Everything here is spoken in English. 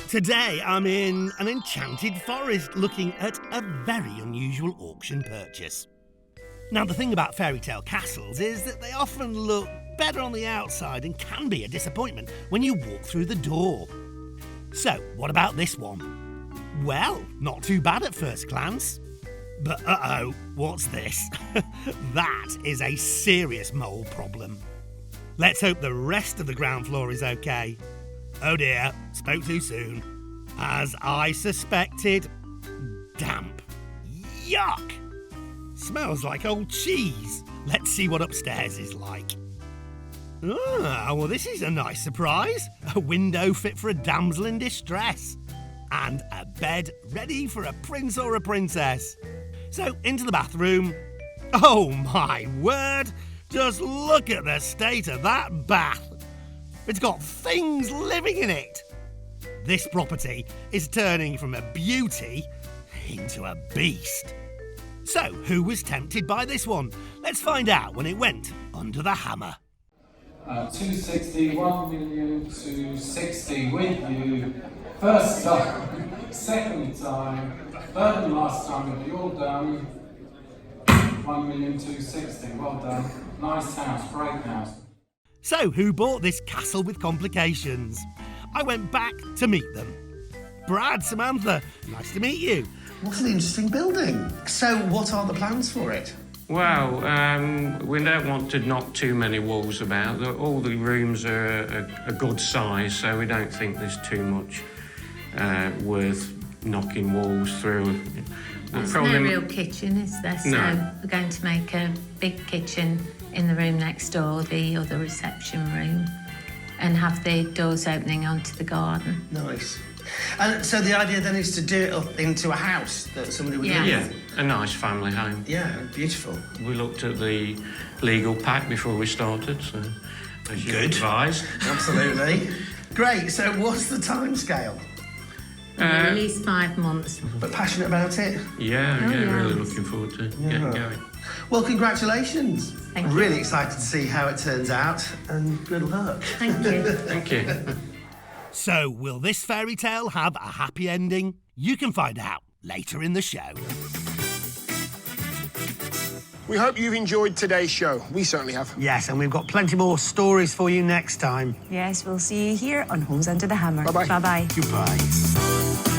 Today I'm in an enchanted forest looking at a very unusual auction purchase. Now, the thing about fairy tale castles is that they often look better on the outside and can be a disappointment when you walk through the door. So, what about this one? Well, not too bad at first glance. But uh-oh, what's this? That is a serious mole problem. Let's hope the rest of the ground floor is okay. Oh dear, spoke too soon. As I suspected, damp. Yuck! Smells like old cheese. Let's see what upstairs is like. Ah, well, this is a nice surprise. A window fit for a damsel in distress. And a bed ready for a prince or a princess. So, into the bathroom. Oh my word! Just look at the state of that bath. It's got things living in it. This property is turning from a beauty into a beast. So, who was tempted by this one? Let's find out when it went under the hammer. 260, 1,260 with you. First time, second time, third and last time, it'll be all done. 1,260, well done. Nice house, great house. So, who bought this castle with complications? I went back to meet them. Brad, Samantha, nice to meet you. What an interesting building. So, what are the plans for it? Well, we don't want to knock too many walls about. All the rooms are a good size, so we don't think there's too much worth knocking walls through. There's no real kitchen, is there? So No. we're going to make a big kitchen in the room next door, the other reception room, and have the doors opening onto the garden. Nice. And so the idea then is to do it up into a house that somebody would live Yeah, in? a nice family home. Yeah, beautiful. We looked at the legal pack before we started, so as you Good. advised. Absolutely. Great, so what's the timescale? At least 5 months. But passionate about it? Yeah, Oh, yeah. Really looking forward to getting going. Well, congratulations. Thank you. Really excited to see how it turns out, and good luck. Thank you. Thank you. So, will this fairy tale have a happy ending? You can find out later in the show. We hope you've enjoyed today's show. We certainly have. Yes, and we've got plenty more stories for you next time. Yes, we'll see you here on Homes Under the Hammer. Bye-bye. Bye-bye. Goodbye.